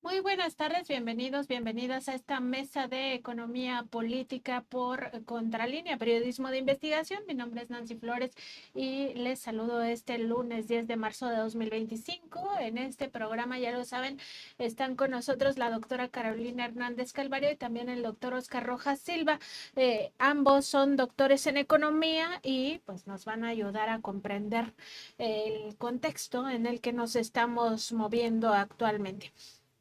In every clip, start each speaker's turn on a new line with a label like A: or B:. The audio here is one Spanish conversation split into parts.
A: Muy buenas tardes, bienvenidos, bienvenidas a esta mesa de economía política por Contralínea, periodismo de investigación. Mi nombre es Nancy Flores y les saludo este lunes 10 de marzo de 2025. En este programa, ya lo saben, están con nosotros la doctora Carolina Hernández Calvario y también el doctor Oscar Rojas Silva. Ambos son doctores en economía y pues nos van a ayudar a comprender el contexto en el que nos estamos moviendo actualmente.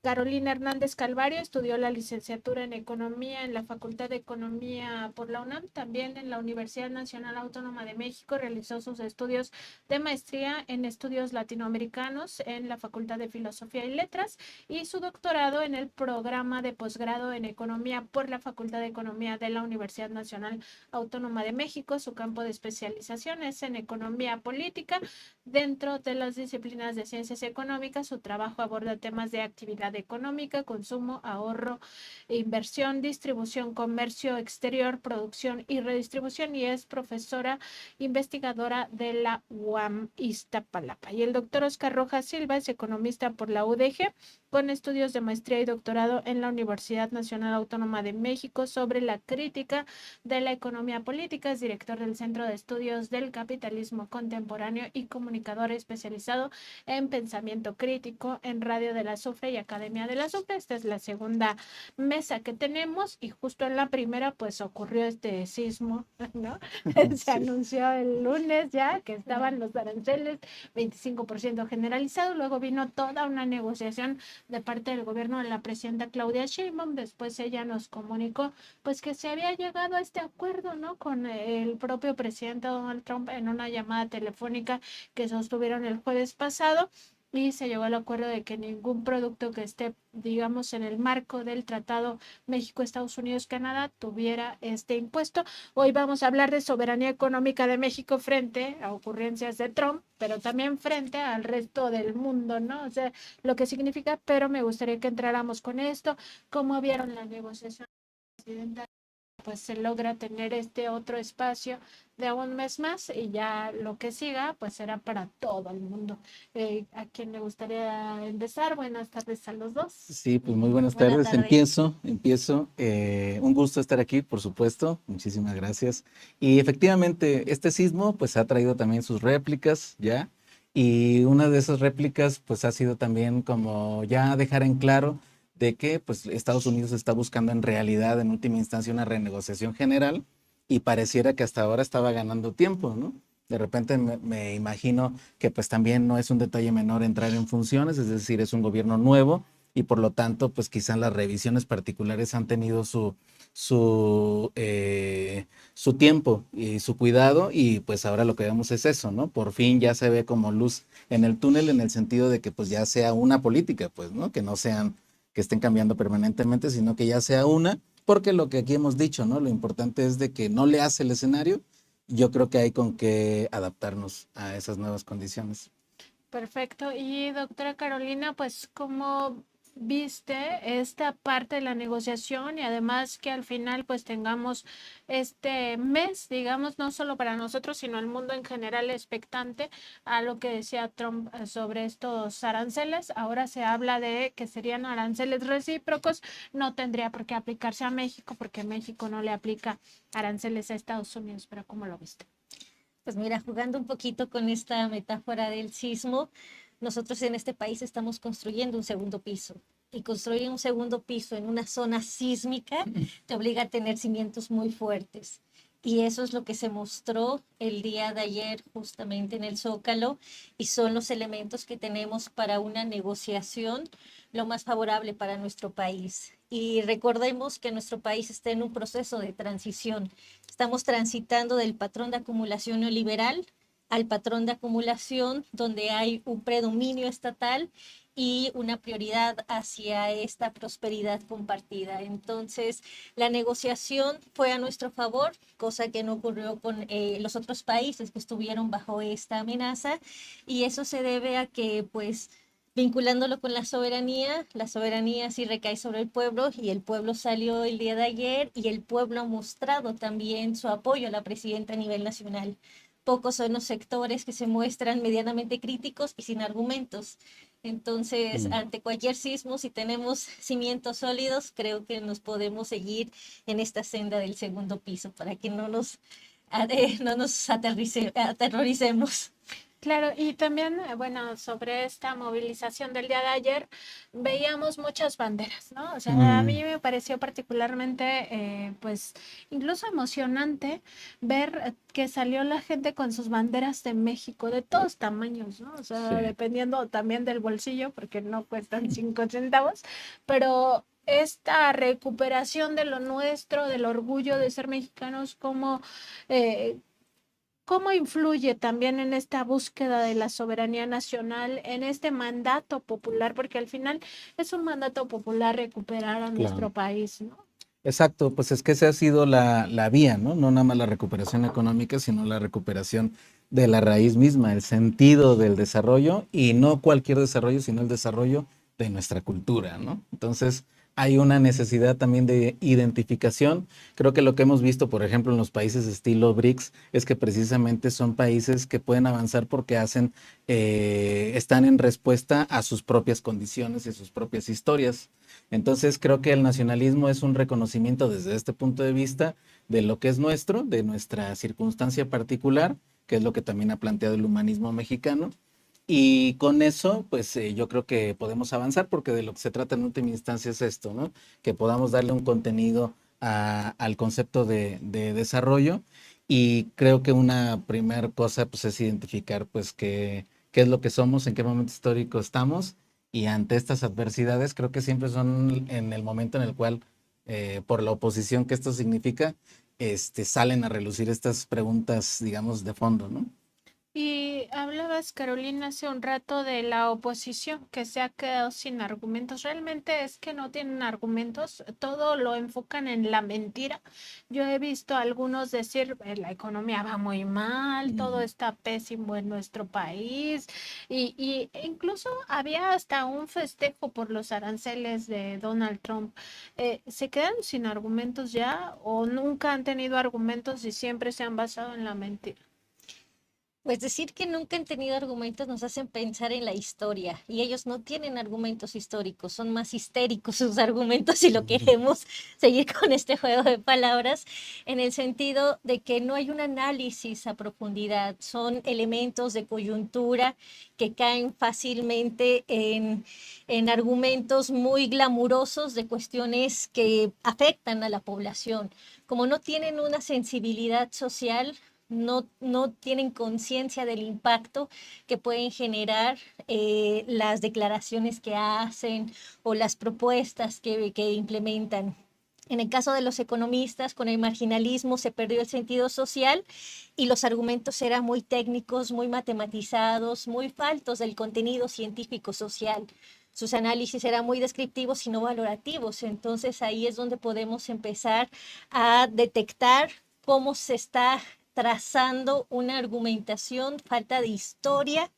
A: Carolina Hernández Calvario estudió la licenciatura en Economía en la Facultad de Economía por la UNAM, también en la Universidad Nacional Autónoma de México realizó sus estudios de maestría en estudios latinoamericanos en la Facultad de Filosofía y Letras y su doctorado en el programa de posgrado en Economía por la Facultad de Economía de la Universidad Nacional Autónoma de México. Su campo de especialización es en Economía Política. Dentro de las disciplinas de ciencias económicas, su trabajo aborda temas de actividad económica, consumo, ahorro, inversión, distribución, comercio exterior, producción y redistribución, y es profesora investigadora de la UAM Iztapalapa. Y el doctor Oscar Rojas Silva es economista por la UDG, con estudios de maestría y doctorado en la Universidad Nacional Autónoma de México sobre la crítica de la economía política. Es director del Centro de Estudios del Capitalismo Contemporáneo y comunicador especializado en pensamiento crítico en Radio de la Azufre y Academia de la Azufre. Esta es la segunda mesa que tenemos y justo en la primera pues ocurrió este sismo, ¿no? Se anunció el lunes ya que estaban los aranceles 25% generalizado, luego vino toda una negociación de parte del gobierno de la presidenta Claudia Sheinbaum. Después ella nos comunicó pues que se había llegado a este acuerdo, ¿no? Con el propio presidente Donald Trump en una llamada telefónica que sostuvieron el jueves pasado, y se llegó al acuerdo de que ningún producto que esté, digamos, en el marco del tratado México, Estados Unidos, Canadá, tuviera este impuesto. Hoy vamos a hablar de soberanía económica de México frente a ocurrencias de Trump, pero también frente al resto del mundo, ¿no? O sea, lo que significa, pero me gustaría que entráramos con esto. ¿Cómo vieron la negociación presidenta? Pues se logra tener este otro espacio de un mes más y ya lo que siga pues será para todo el mundo. ¿A quién le gustaría empezar? Buenas tardes a los dos.
B: Sí, pues muy buenas
C: Buena
B: tardes.
C: tarde.
B: Empiezo. Un gusto estar aquí, por supuesto. Muchísimas gracias. Y efectivamente, este sismo pues ha traído también sus réplicas, ¿ya? Y una de esas réplicas pues ha sido también como ya dejar en claro de que pues Estados Unidos está buscando en realidad, en última instancia, una renegociación general y pareciera que hasta ahora estaba ganando tiempo, ¿no? De repente me imagino que pues también no es un detalle menor entrar en funciones, es decir, es un gobierno nuevo y por lo tanto pues quizás las revisiones particulares han tenido su tiempo y su cuidado y pues ahora lo que vemos es eso, ¿no? Por fin ya se ve como luz en el túnel en el sentido de que pues ya sea una política, pues, ¿no? Que no sean, que estén cambiando permanentemente, sino que ya sea una, porque lo que aquí hemos dicho, ¿no? Lo importante es de que no le hace el escenario. Yo creo que hay con que adaptarnos a esas nuevas condiciones.
A: Perfecto. Y doctora Carolina, pues ¿cómo viste esta parte de la negociación y además que al final pues tengamos este mes, digamos, no solo para nosotros, sino el mundo en general expectante a lo que decía Trump sobre estos aranceles? Ahora se habla de que serían aranceles recíprocos, no tendría por qué aplicarse a México porque México no le aplica aranceles a Estados Unidos, pero ¿cómo lo viste?
C: Pues mira, jugando un poquito con esta metáfora del sismo, nosotros en este país estamos construyendo un segundo piso. Y construir un segundo piso en una zona sísmica te obliga a tener cimientos muy fuertes. Y eso es lo que se mostró el día de ayer justamente en el Zócalo y son los elementos que tenemos para una negociación lo más favorable para nuestro país. Y recordemos que nuestro país está en un proceso de transición. Estamos transitando del patrón de acumulación neoliberal al patrón de acumulación donde hay un predominio estatal y una prioridad hacia esta prosperidad compartida. Entonces, la negociación fue a nuestro favor, cosa que no ocurrió con los otros países que estuvieron bajo esta amenaza, y eso se debe a que, pues, vinculándolo con la soberanía sí recae sobre el pueblo y el pueblo salió el día de ayer y el pueblo ha mostrado también su apoyo a la presidenta a nivel nacional. Pocos son los sectores que se muestran medianamente críticos y sin argumentos. Entonces, ante cualquier sismo, si tenemos cimientos sólidos, creo que nos podemos seguir en esta senda del segundo piso para que no nos aterroricemos.
A: Claro, y también, bueno, sobre esta movilización del día de ayer, veíamos muchas banderas, ¿no? O sea, a mí me pareció particularmente, pues, incluso emocionante ver que salió la gente con sus banderas de México, de todos tamaños, ¿no? O sea,
B: Sí.
A: dependiendo también del bolsillo, porque no cuestan 5 centavos, pero esta recuperación de lo nuestro, del orgullo de ser mexicanos, como... ¿cómo influye también en esta búsqueda de la soberanía nacional, en este mandato popular? Porque al final es un mandato popular recuperar a nuestro
B: Claro.
A: país, ¿no?
B: Exacto, pues es que esa ha sido la vía, ¿no? No nada más la recuperación económica, sino la recuperación de la raíz misma, el sentido del desarrollo y no cualquier desarrollo, sino el desarrollo de nuestra cultura, ¿no? Entonces, hay una necesidad también de identificación. Creo que lo que hemos visto, por ejemplo, en los países estilo BRICS, es que precisamente son países que pueden avanzar porque están en respuesta a sus propias condiciones y a sus propias historias. Entonces creo que el nacionalismo es un reconocimiento desde este punto de vista de lo que es nuestro, de nuestra circunstancia particular, que es lo que también ha planteado el humanismo mexicano. Y con eso, pues yo creo que podemos avanzar porque de lo que se trata en última instancia es esto, ¿no? Que podamos darle un contenido al concepto de desarrollo. Y creo que una primera cosa pues es identificar pues qué es lo que somos, en qué momento histórico estamos y ante estas adversidades creo que siempre son en el momento en el cual, por la oposición que esto significa, salen a relucir estas preguntas, digamos, de fondo, ¿no?
A: Y hablabas, Carolina, hace un rato de la oposición que se ha quedado sin argumentos. Realmente es que no tienen argumentos, todo lo enfocan en la mentira. Yo he visto a algunos decir, la economía va muy mal, todo está pésimo en nuestro país y incluso había hasta un festejo por los aranceles de Donald Trump. ¿Se quedan sin argumentos ya o nunca han tenido argumentos y siempre se han basado en la mentira?
C: Pues decir que nunca han tenido argumentos nos hacen pensar en la historia y ellos no tienen argumentos históricos, son más histéricos sus argumentos si lo queremos seguir con este juego de palabras, en el sentido de que no hay un análisis a profundidad, son elementos de coyuntura que caen fácilmente en argumentos muy glamurosos de cuestiones que afectan a la población. Como no tienen una sensibilidad social, no tienen conciencia del impacto que pueden generar las declaraciones que hacen o las propuestas que implementan. En el caso de los economistas, con el marginalismo se perdió el sentido social y los argumentos eran muy técnicos, muy matematizados, muy faltos del contenido científico social. Sus análisis eran muy descriptivos y no valorativos. Entonces ahí es donde podemos empezar a detectar cómo se está trazando una argumentación, falta de historia,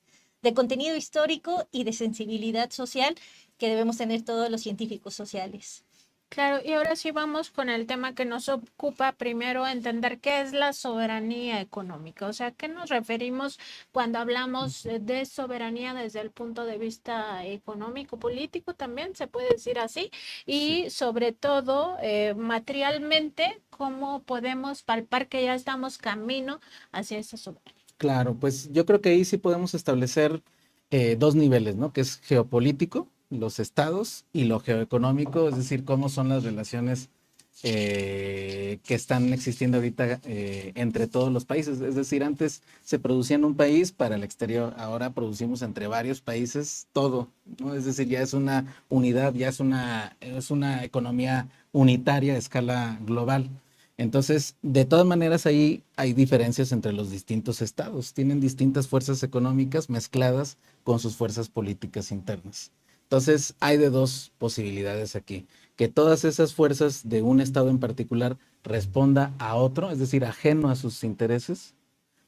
C: de contenido histórico y de sensibilidad social que debemos tener todos los científicos sociales.
A: Claro, y ahora sí vamos con el tema que nos ocupa primero, entender qué es la soberanía económica, o sea, qué nos referimos cuando hablamos de soberanía desde el punto de vista económico, político también, se puede decir así,
B: Sí.
A: y sobre todo materialmente, cómo podemos palpar que ya estamos camino hacia esa soberanía.
B: Claro, pues yo creo que ahí sí podemos establecer dos niveles, ¿no? Que es geopolítico, los estados, y lo geoeconómico, es decir, cómo son las relaciones que están existiendo ahorita entre todos los países. Es decir, antes se producía en un país para el exterior, ahora producimos entre varios países todo, ¿no? Es decir, ya es una unidad, ya es una economía unitaria a escala global. Entonces, de todas maneras, ahí hay diferencias entre los distintos estados. Tienen distintas fuerzas económicas mezcladas con sus fuerzas políticas internas. Entonces, hay de dos posibilidades aquí, que todas esas fuerzas de un Estado en particular responda a otro, es decir, ajeno a sus intereses,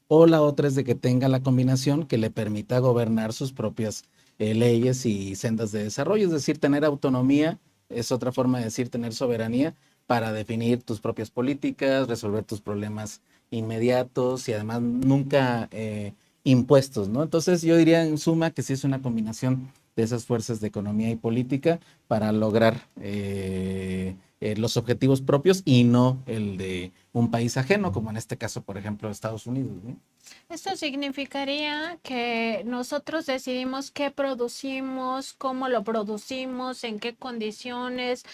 B: o la otra es de que tenga la combinación que le permita gobernar sus propias leyes y sendas de desarrollo, es decir, tener autonomía, es otra forma de decir tener soberanía para definir tus propias políticas, resolver tus problemas inmediatos y además nunca impuestos, ¿no? Entonces yo diría en suma que sí es una combinación de esas fuerzas de economía y política para lograr los objetivos propios y no el de un país ajeno, como en este caso, por ejemplo, Estados Unidos, ¿no?
A: Esto significaría que nosotros decidimos qué producimos, cómo lo producimos, en qué condiciones.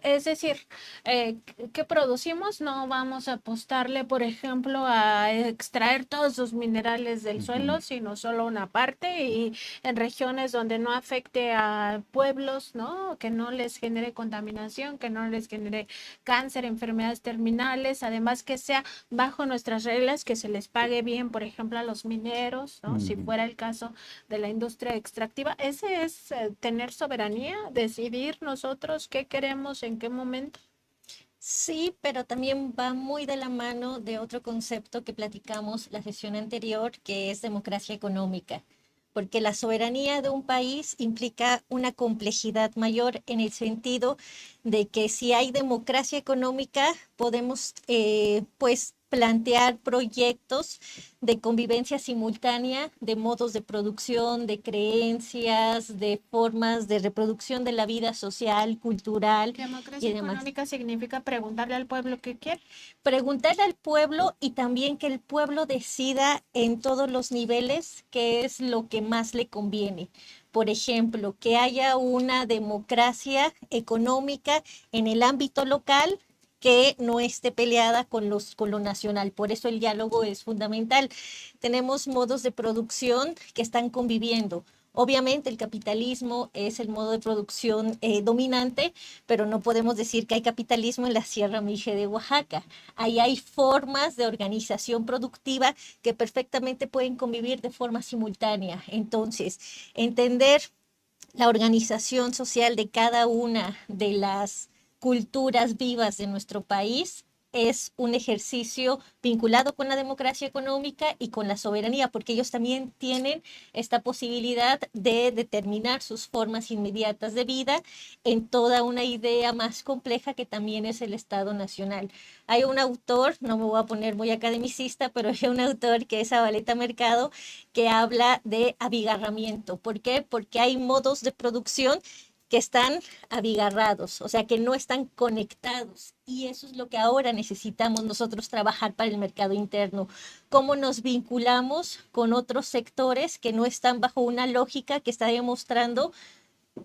A: Es decir, qué producimos, no vamos a apostarle, por ejemplo, a extraer todos los minerales del suelo, sino solo una parte y en regiones donde no afecte a pueblos, ¿no? Que no les genere contaminación, que no les genere cáncer, enfermedades terminales, además que sea bajo nuestras reglas, que se les pague bien, por ejemplo, a los mineros, ¿no? Si fuera el caso de la industria extractiva. Ese es tener soberanía, decidir nosotros qué queremos, en qué momento.
C: Sí, pero también va muy de la mano de otro concepto que platicamos la sesión anterior, que es democracia económica, porque la soberanía de un país implica una complejidad mayor en el sentido de que si hay democracia económica, podemos pues plantear proyectos de convivencia simultánea, de modos de producción, de creencias, de formas de reproducción de la vida social, cultural
A: Democracia
C: y demás.
A: económica significa preguntarle al pueblo qué quiere.
C: Preguntarle al pueblo y también que el pueblo decida en todos los niveles qué es lo que más le conviene. Por ejemplo, que haya una democracia económica en el ámbito local que no esté peleada con lo nacional. Por eso el diálogo es fundamental. Tenemos modos de producción que están conviviendo. Obviamente el capitalismo es el modo de producción dominante, pero no podemos decir que hay capitalismo en la Sierra Mije de Oaxaca. Ahí hay formas de organización productiva que perfectamente pueden convivir de forma simultánea. Entonces, entender la organización social de cada una de las culturas vivas de nuestro país es un ejercicio vinculado con la democracia económica y con la soberanía, porque ellos también tienen esta posibilidad de determinar sus formas inmediatas de vida en toda una idea más compleja que también es el Estado Nacional. Hay un autor, no me voy a poner muy academicista, pero hay un autor que es Zabaleta Mercado, que habla de abigarramiento. ¿Por qué? Porque hay modos de producción que están abigarrados, o sea, que no están conectados. Y eso es lo que ahora necesitamos nosotros trabajar para el mercado interno. Cómo nos vinculamos con otros sectores que no están bajo una lógica que está demostrando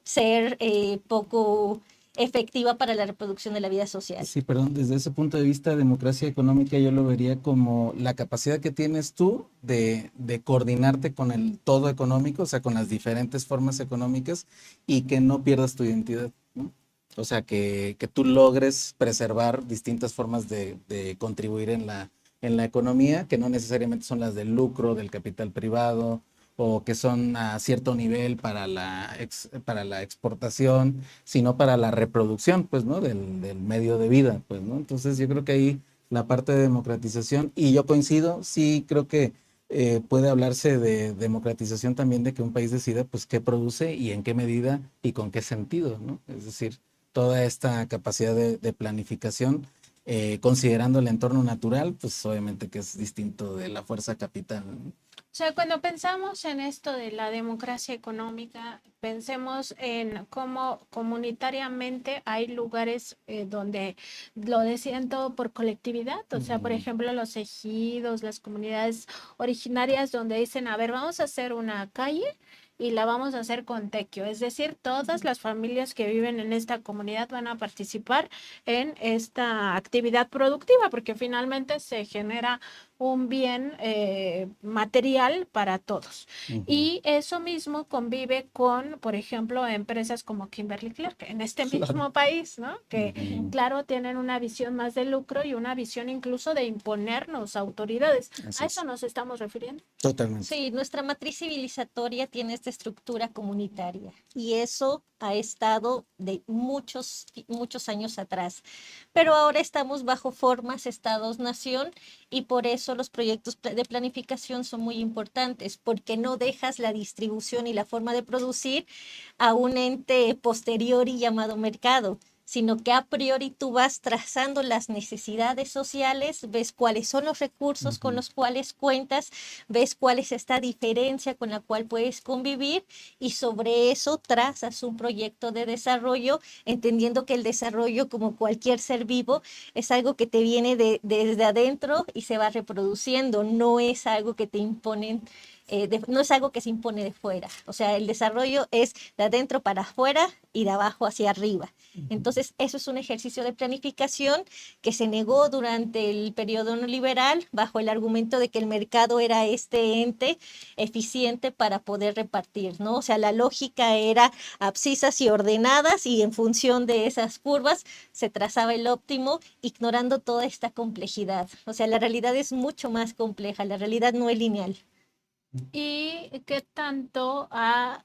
C: ser poco efectiva para la reproducción de la vida social.
B: Sí, perdón, desde ese punto de vista, democracia económica yo lo vería como la capacidad que tienes tú de coordinarte con el todo económico, o sea, con las diferentes formas económicas y que no pierdas tu identidad, ¿no? O sea, que tú logres preservar distintas formas de contribuir en la economía, que no necesariamente son las del lucro, del capital privado, o que son a cierto nivel para la exportación, sino para la reproducción, pues, ¿no? Del medio de vida, pues, ¿no? Entonces yo creo que ahí la parte de democratización, y yo coincido, sí creo que puede hablarse de democratización también de que un país decida, pues, qué produce y en qué medida y con qué sentido, ¿no? Es decir, toda esta capacidad de planificación, considerando el entorno natural, pues obviamente que es distinto de la fuerza capital, ¿no?
A: O sea, cuando pensamos en esto de la democracia económica, pensemos en cómo comunitariamente hay lugares donde lo deciden todo por colectividad. O sea, por ejemplo, los ejidos, las comunidades originarias donde dicen, a ver, vamos a hacer una calle y la vamos a hacer con tequio. Es decir, todas las familias que viven en esta comunidad van a participar en esta actividad productiva porque finalmente se genera un bien material para todos.
B: Ujú.
A: Y eso mismo convive con, por ejemplo, empresas como Kimberly-Clark en este
B: Claro.
A: mismo país, ¿no? Que,
B: Ujú.
A: claro, tienen una visión más de lucro y una visión incluso de imponernos autoridades.
B: Así
A: ¿A
B: es.
A: eso nos estamos refiriendo?
B: Totalmente.
C: Sí, nuestra matriz civilizatoria tiene esta estructura comunitaria y eso ha estado de muchos, muchos años atrás. Pero ahora estamos bajo formas Estados-nación y por eso los proyectos de planificación son muy importantes, porque no dejas la distribución y la forma de producir a un ente posterior y llamado mercado, sino que a priori tú vas trazando las necesidades sociales, ves cuáles son los recursos con los cuales cuentas, ves cuál es esta diferencia con la cual puedes convivir y sobre eso trazas un proyecto de desarrollo, entendiendo que el desarrollo, como cualquier ser vivo, es algo que te viene desde adentro y se va reproduciendo, no es algo que te imponen. No es algo que se impone de fuera, o sea, el desarrollo es de adentro para afuera y de abajo hacia arriba. Entonces, eso es un ejercicio de planificación que se negó durante el periodo neoliberal bajo el argumento de que el mercado era este ente eficiente para poder repartir, ¿no? O sea, la lógica era abscisas y ordenadas y en función de esas curvas se trazaba el óptimo, ignorando toda esta complejidad. O sea, la realidad es mucho más compleja, la realidad no es lineal.
A: ¿Y qué tanto ha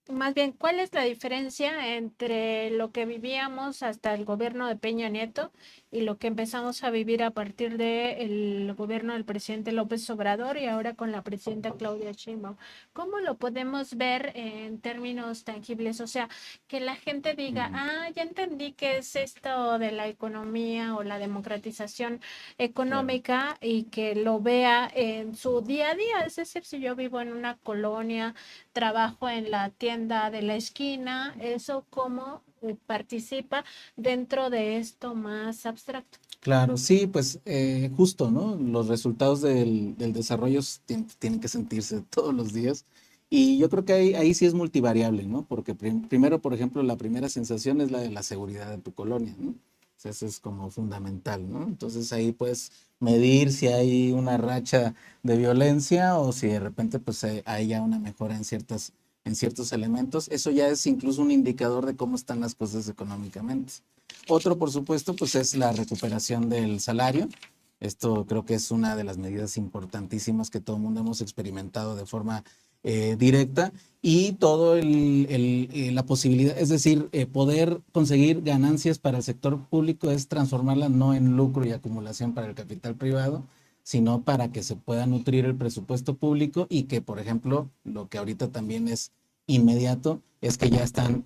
A: más bien, ¿cuál es la diferencia entre lo que vivíamos hasta el gobierno de Peña Nieto y lo que empezamos a vivir a partir del gobierno del presidente López Obrador y ahora con la presidenta Claudia Sheinbaum? ¿Cómo lo podemos ver en términos tangibles? O sea, que la gente diga, ya entendí qué es esto de la economía o la democratización económica y que lo vea en su día a día. Es decir, si yo vivo en una colonia, trabajo en la tienda de la esquina, eso cómo participa dentro de esto más abstracto.
B: Claro, sí, pues justo, ¿no? Los resultados del desarrollo tienen que sentirse todos los días. Y yo creo que ahí sí es multivariable, ¿no? Porque primero, por ejemplo, la primera sensación es la de la seguridad de tu colonia, ¿no? O sea, eso es como fundamental, ¿no? Entonces ahí puedes medir si hay una racha de violencia o si de repente pues hay ya una mejora en ciertos elementos. Eso ya es incluso un indicador de cómo están las cosas económicamente. Otro, por supuesto, pues es la recuperación del salario. Esto creo que es una de las medidas importantísimas que todo el mundo hemos experimentado de forma directa y todo la posibilidad, es decir, poder conseguir ganancias para el sector público es transformarla no en lucro y acumulación para el capital privado, sino para que se pueda nutrir el presupuesto público y que, por ejemplo, lo que ahorita también es inmediato es que ya están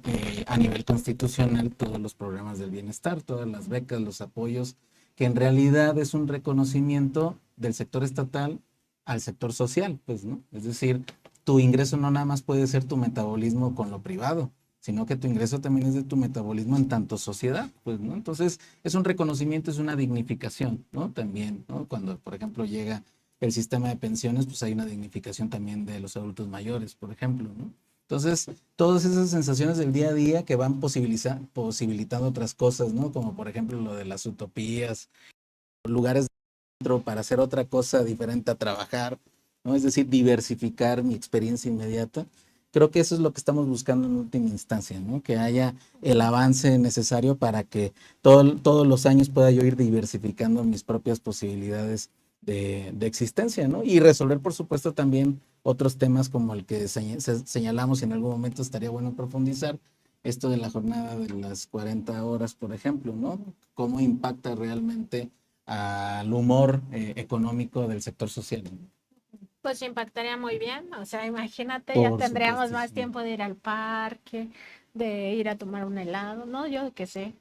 B: a nivel constitucional todos los programas del bienestar, todas las becas, los apoyos, que en realidad es un reconocimiento del sector estatal al sector social, pues, ¿no? Es decir, tu ingreso no nada más puede ser tu metabolismo con lo privado, sino que tu ingreso también es de tu metabolismo en tanto sociedad, pues, ¿no? Entonces, es un reconocimiento, es una dignificación, ¿no? También, ¿no? Cuando, por ejemplo, llega el sistema de pensiones, pues hay una dignificación también de los adultos mayores, por ejemplo, ¿no? Entonces, todas esas sensaciones del día a día que van posibilitando otras cosas, ¿no? Como por ejemplo lo de las utopías, lugares dentro para hacer otra cosa diferente a trabajar, ¿no? Es decir, diversificar mi experiencia inmediata. Creo que eso es lo que estamos buscando en última instancia, ¿no? Que haya el avance necesario para que todos los años pueda yo ir diversificando mis propias posibilidades de existencia, ¿no? Y resolver, por supuesto, también otros temas como el que señalamos y en algún momento estaría bueno profundizar, esto de la jornada de las 40 horas, por ejemplo, ¿no? ¿Cómo impacta realmente al humor económico del sector social?
A: Pues impactaría muy bien, o sea, imagínate, ya
B: Por
A: tendríamos más
B: supuestísimo.
A: tiempo de ir al parque, de ir a tomar un helado, ¿no? Yo qué sé.